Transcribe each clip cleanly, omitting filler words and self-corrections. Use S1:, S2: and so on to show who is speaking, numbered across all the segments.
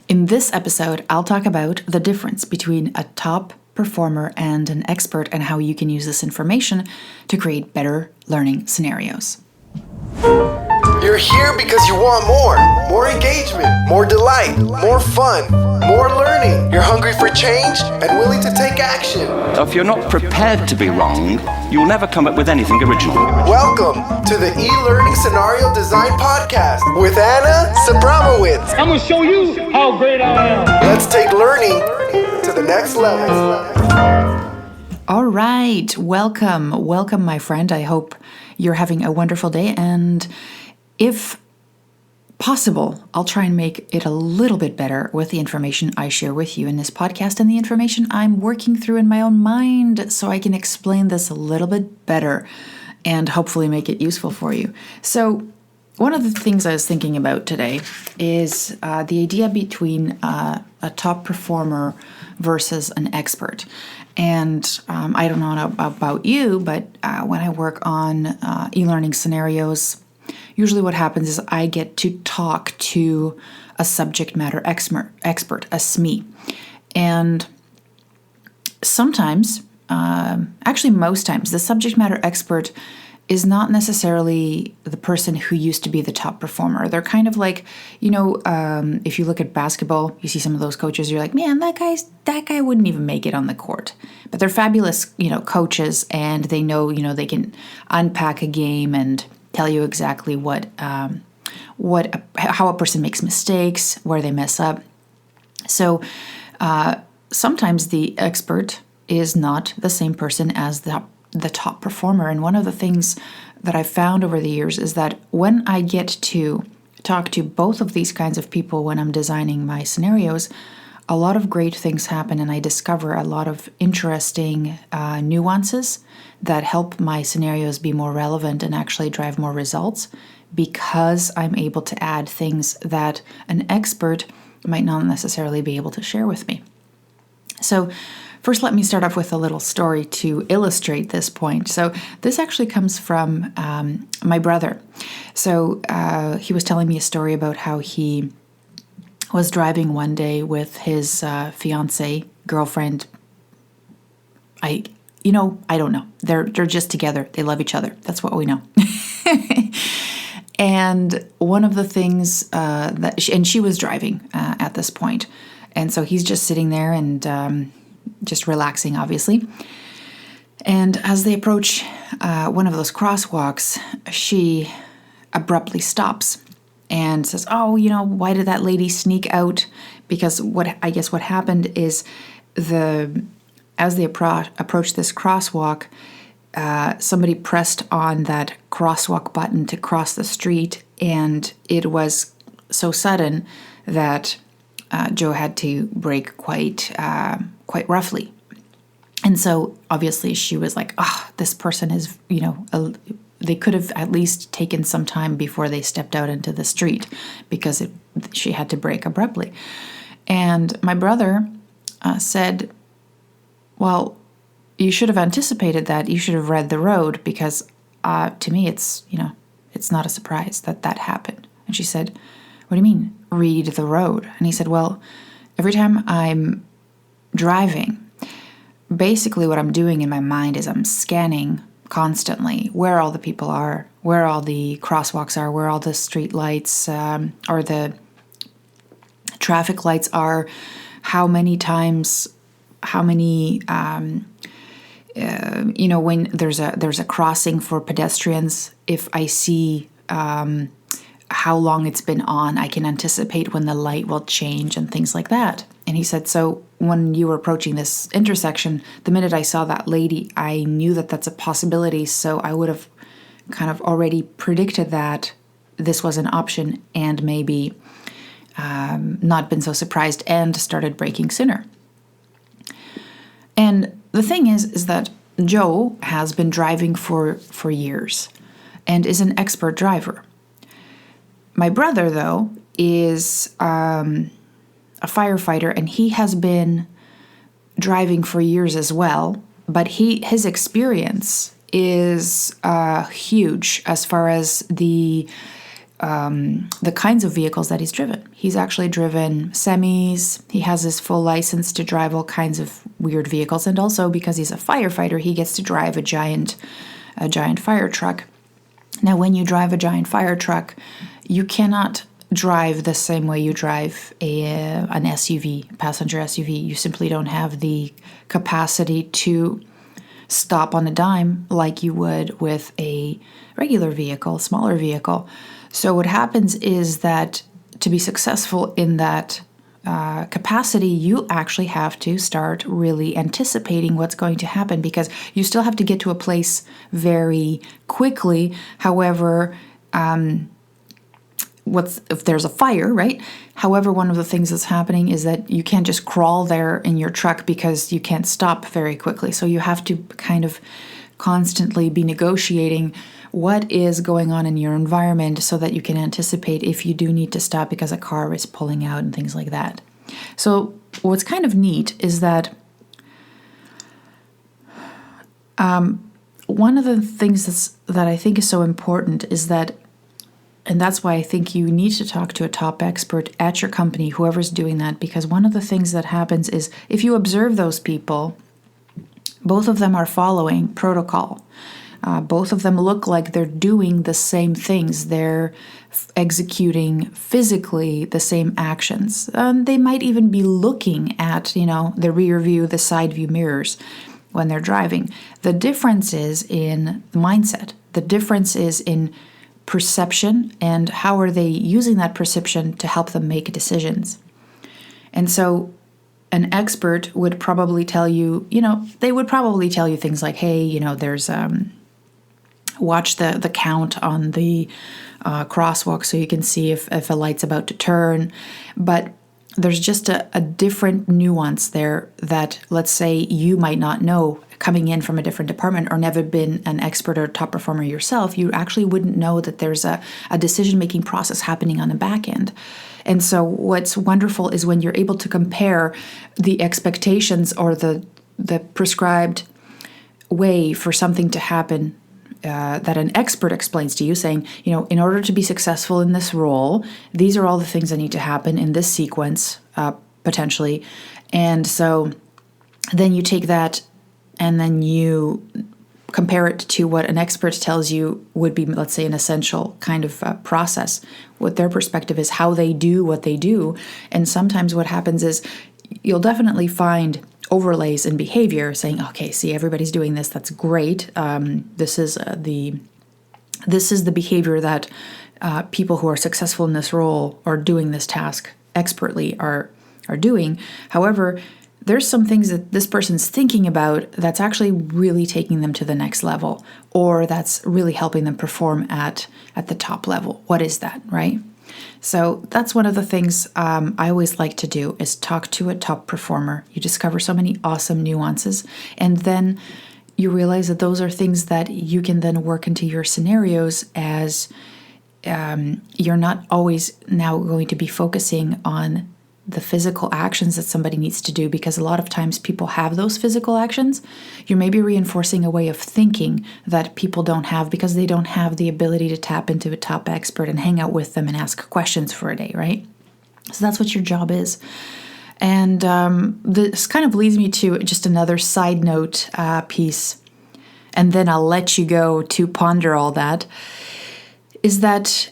S1: In this episode, I'll talk about the difference between a top performer and an expert and how you can use this information to create better learning scenarios.
S2: You're here because you want more engagement, more delight, more fun, more learning. You're hungry for change and willing to take action.
S3: If you're not prepared to be wrong, you'll never come up with anything original.
S2: Welcome to the E-Learning Scenario Design Podcast with Anna Sabramowitz.
S4: I'm going to show you how great I am.
S2: Let's take learning to the next level.
S1: All right, welcome, my friend. I hope you're having a wonderful day, and if possible, I'll try and make it a little bit better with the information I share with you in this podcast and the information I'm working through in my own mind so I can explain this a little bit better and hopefully make it useful for you. So one of the things I was thinking about today is the idea between a top performer versus an expert. And I don't know about you, but when I work on e-learning scenarios, usually what happens is I get to talk to a subject matter expert, a SME. And sometimes, actually most times, the subject matter expert is not necessarily the person who used to be the top performer. They're kind of like, if you look at basketball, you see some of those coaches, you're like, man, that guy wouldn't even make it on the court. But they're fabulous, coaches, and they know, they can unpack a game and tell you exactly how a person makes mistakes, where they mess up. So sometimes the expert is not the same person as the top performer. And one of the things that I've found over the years is that when I get to talk to both of these kinds of people when I'm designing my scenarios, a lot of great things happen, and I discover a lot of interesting nuances that help my scenarios be more relevant and actually drive more results, because I'm able to add things that an expert might not necessarily be able to share with me. So first, let me start off with a little story to illustrate this point. So this actually comes from my brother. So he was telling me a story about how he was driving one day with his fiance, girlfriend. I don't know. They're just together. They love each other. That's what we know. And one of the things and she was driving at this point. And so he's just sitting there and just relaxing, obviously. And as they approach one of those crosswalks, she abruptly stops and says, why did that lady sneak out? Because what happened is as they approached this crosswalk, somebody pressed on that crosswalk button to cross the street, and it was so sudden that Joe had to brake quite roughly. And so obviously she was like, this person is, they could have at least taken some time before they stepped out into the street, because she had to brake abruptly. And my brother said, well, you should have anticipated that. You should have read the road, because to me it's not a surprise that happened. And she said, what do you mean, read the road? And he said, well, every time I'm driving, basically what I'm doing in my mind is I'm scanning constantly where all the people are, where all the crosswalks are, where all the street lights or the traffic lights are, when there's a crossing for pedestrians, if I see how long it's been on, I can anticipate when the light will change and things like that. And he said, so when you were approaching this intersection, the minute I saw that lady, I knew that that's a possibility. So I would have kind of already predicted that this was an option, and maybe not been so surprised and started braking sooner. And the thing is that Joe has been driving for years and is an expert driver. My brother, though, is a firefighter, and he has been driving for years as well, but his experience is huge as far as the the kinds of vehicles that he's driven. He's actually driven semis. He has his full license to drive all kinds of weird vehicles, and also because he's a firefighter, he gets to drive a giant fire truck. Now, when you drive a giant fire truck, you cannot drive the same way you drive an SUV, passenger SUV. You simply don't have the capacity to stop on a dime like you would with a regular vehicle, smaller vehicle. So what happens is that to be successful in that capacity, you actually have to start really anticipating what's going to happen, because you still have to get to a place very quickly. However, if there's a fire, right? However, one of the things that's happening is that you can't just crawl there in your truck because you can't stop very quickly. So you have to kind of constantly be negotiating what is going on in your environment so that you can anticipate if you do need to stop because a car is pulling out and things like that. So what's kind of neat is that one of the things that I think is so important is that, and that's why I think you need to talk to a top expert at your company, whoever's doing that, because one of the things that happens is if you observe those people, both of them are following protocol. Both of them look like they're doing the same things. They're executing physically the same actions. They might even be looking at, the rear view, the side view mirrors when they're driving. The difference is in mindset. The difference is in perception and how are they using that perception to help them make decisions. And so an expert would probably tell you, they would probably tell you things like, hey, there's watch the count on the crosswalk so you can see if a light's about to turn. But there's just a different nuance there that, let's say, you might not know coming in from a different department or never been an expert or top performer yourself. You actually wouldn't know that there's a decision-making process happening on the back end. And so what's wonderful is when you're able to compare the expectations or the prescribed way for something to happen that an expert explains to you, saying, in order to be successful in this role, these are all the things that need to happen in this sequence, potentially. And so then you take that and then you compare it to what an expert tells you would be, let's say, an essential kind of process. What their perspective is, how they do what they do. And sometimes what happens is you'll definitely find overlays in behavior saying, okay, see, everybody's doing this. That's great. This is the behavior that people who are successful in this role or doing this task expertly are doing. However, there's some things that this person's thinking about that's actually really taking them to the next level, or that's really helping them perform at the top level. What is that, right? So that's one of the things I always like to do is talk to a top performer. You discover so many awesome nuances, and then you realize that those are things that you can then work into your scenarios as you're not always now going to be focusing on the physical actions that somebody needs to do, because a lot of times people have those physical actions. You're maybe reinforcing a way of thinking that people don't have because they don't have the ability to tap into a top expert and hang out with them and ask questions for a day, right? So that's what your job is. And this kind of leads me to just another side note piece, and then I'll let you go to ponder all that, is that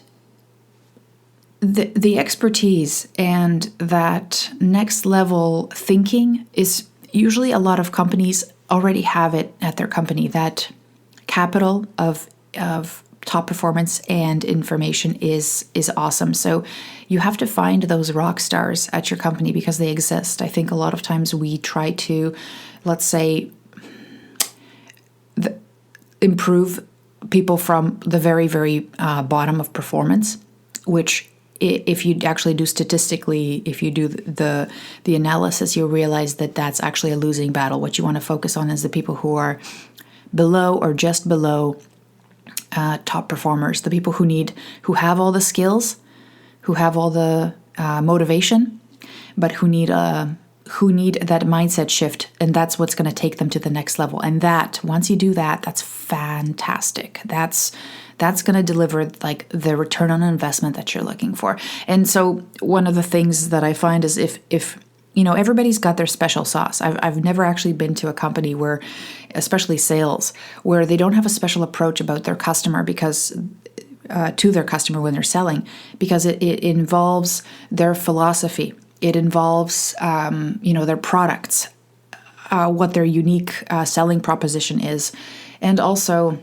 S1: the expertise and that next level thinking is usually, a lot of companies already have it at their company. That capital of top performance and information is awesome. So you have to find those rock stars at your company because they exist. I think a lot of times we try to, let's say, improve people from the very, very bottom of performance, which, if you actually do statistically, if you do the analysis, you'll realize that that's actually a losing battle. What you want to focus on is the people who are below or just below top performers, the people who have all the skills, who have all the motivation, but who need that mindset shift, and that's what's going to take them to the next level. And that, once you do that, that's fantastic. That's That's going to deliver like the return on investment that you're looking for. And so one of the things that I find is if everybody's got their special sauce. I've never actually been to a company where, especially sales, where they don't have a special approach about their customer because to their customer when they're selling, because it involves their philosophy. It involves their products, what their unique selling proposition is, and also,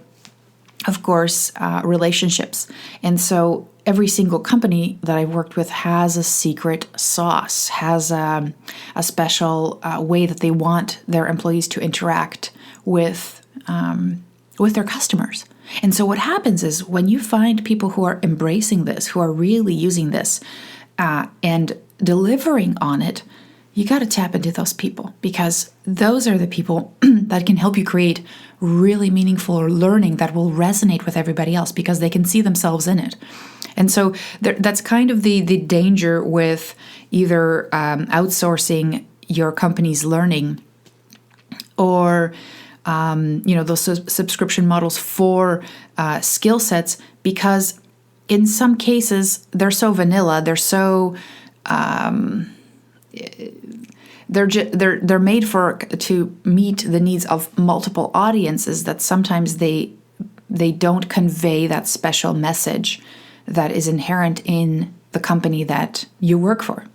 S1: of course, relationships. And so every single company that I've worked with has a secret sauce, has a special way that they want their employees to interact with their customers. And so what happens is when you find people who are embracing this, who are really using this and delivering on it, you got to tap into those people, because those are the people that can help you create really meaningful learning that will resonate with everybody else because they can see themselves in it. And so that's kind of the danger with either outsourcing your company's learning or those subscription models for skill sets, because in some cases they're so vanilla, they're so they're made to meet the needs of multiple audiences that sometimes they don't convey that special message that is inherent in the company that you work for.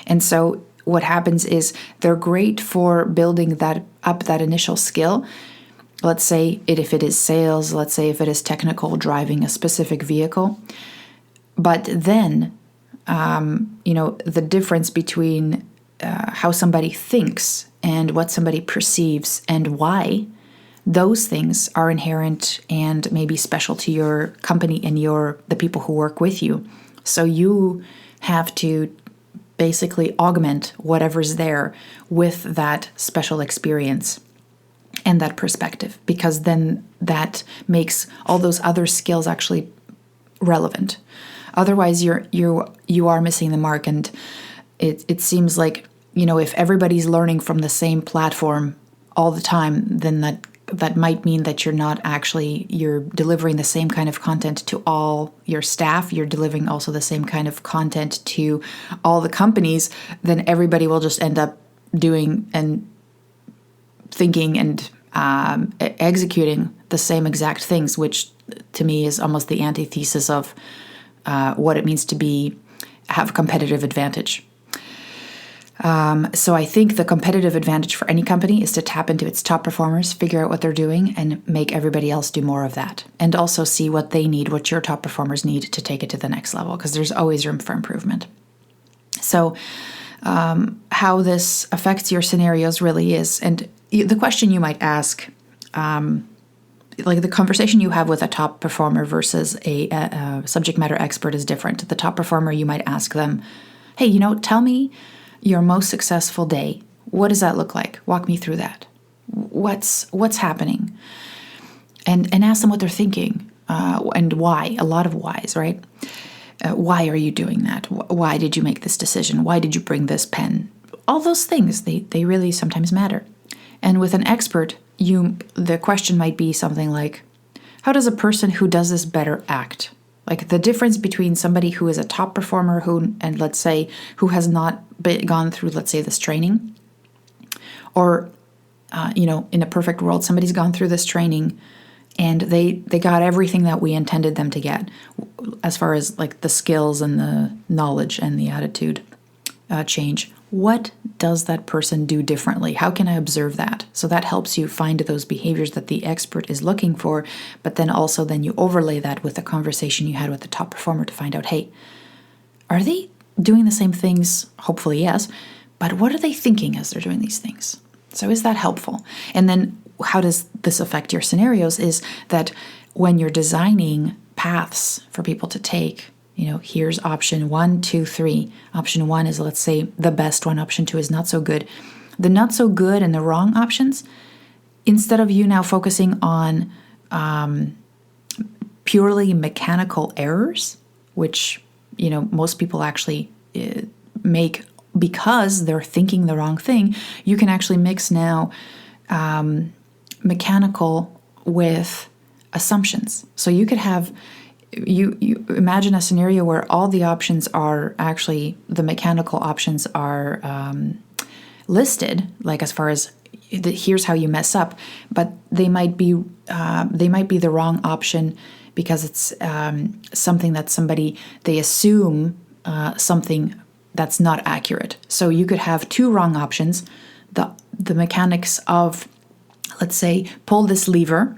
S1: And so what happens is they're great for building that initial skill. Let's say if it is sales, let's say if it is technical, driving a specific vehicle. But then, the difference between how somebody thinks and what somebody perceives and why, those things are inherent and maybe special to your company and the people who work with you. So you have to basically augment whatever's there with that special experience and that perspective, because then that makes all those other skills actually relevant. Otherwise, you are missing the mark, and it seems like, if everybody's learning from the same platform all the time, then that might mean that you're delivering the same kind of content to all your staff. You're delivering also the same kind of content to all the companies. Then everybody will just end up doing and thinking and executing the same exact things, which to me is almost the antithesis of what it means to have a competitive advantage. So I think the competitive advantage for any company is to tap into its top performers, figure out what they're doing, and make everybody else do more of that. And also see what they need, what your top performers need to take it to the next level, because there's always room for improvement. So how this affects your scenarios really is, and the question you might ask, like the conversation you have with a top performer versus a subject matter expert is different. The top performer, you might ask them, hey, tell me your most successful day. What does that look like? Walk me through that. What's happening? And ask them what they're thinking and why. A lot of whys, right? Why are you doing that? Why did you make this decision? Why did you bring this pen? All those things, they really sometimes matter. And with an expert, the question might be something like, how does a person who does this better act? Like the difference between somebody who is a top performer who has not gone through, let's say, this training, or, in a perfect world, somebody's gone through this training and they got everything that we intended them to get as far as like the skills and the knowledge and the attitude change. What does that person do differently? How can I observe that? So that helps you find those behaviors that the expert is looking for, but then you overlay that with the conversation you had with the top performer to find out, hey, are they doing the same things? Hopefully, yes. But what are they thinking as they're doing these things? So is that helpful? And then how does this affect your scenarios is that when you're designing paths for people to take, here's option 1, 2, 3. Option 1 is, let's say, the best one. Option 2 is not so good. The not so good and the wrong options, instead of you now focusing on purely mechanical errors, which, most people actually make because they're thinking the wrong thing, you can actually mix now mechanical with a assumptions. So you could have, you imagine a scenario where all the options are actually, the mechanical options are listed, like as far as here's how you mess up, but they might be the wrong option because it's something that they assume something that's not accurate. So you could have two wrong options. The mechanics of, let's say, pull this lever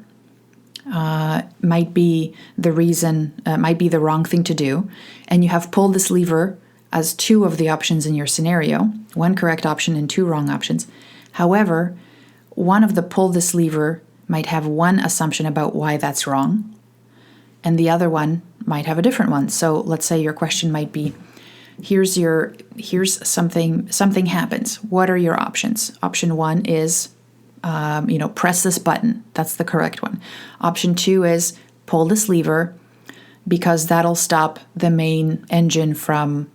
S1: might be the reason, might be the wrong thing to do, and you have pull this lever as two of the options in your scenario, one correct option and two wrong options. However, one of the pull this lever might have one assumption about why that's wrong, and the other one might have a different one. So let's say your question might be, here's something happens. What are your options? Option 1 is, press this button. That's the correct one. Option 2 is pull this lever because that'll stop the main engine from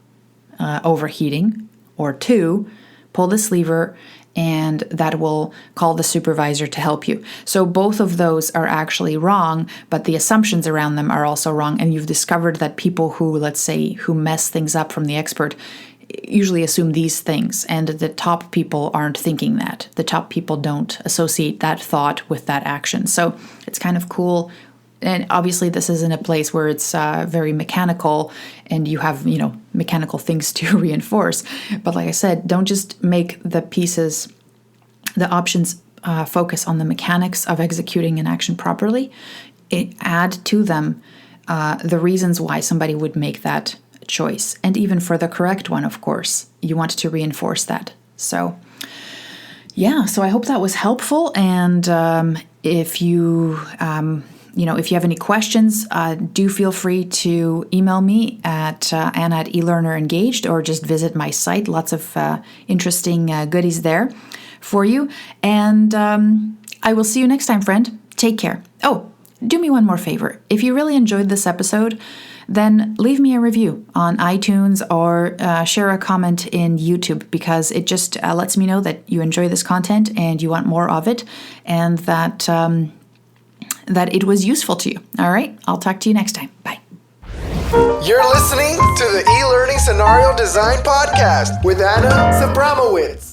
S1: overheating. Or 2, pull this lever and that will call the supervisor to help you. So both of those are actually wrong, but the assumptions around them are also wrong. And you've discovered that people who mess things up from the expert usually assume these things, and the top people aren't thinking that. The top people don't associate that thought with that action. So it's kind of cool. And obviously this is in a place where it's very mechanical and you have, mechanical things to reinforce. But like I said, don't just make the options focus on the mechanics of executing an action properly. Add to them the reasons why somebody would make that choice. And even for the correct one, of course, you want to reinforce that. So so I hope that was helpful. And if you have any questions, do feel free to email me at Anna@elearnerengaged, or just visit my site. Lots of interesting goodies there for you. And I will see you next time, friend. Take care. Oh, do me one more favor. If you really enjoyed this episode, then leave me a review on iTunes or share a comment in YouTube, because it just lets me know that you enjoy this content and you want more of it, and that it was useful to you. All right, I'll talk to you next time. Bye.
S2: You're listening to the E-Learning Scenario Design Podcast with Anna Zabramowitz.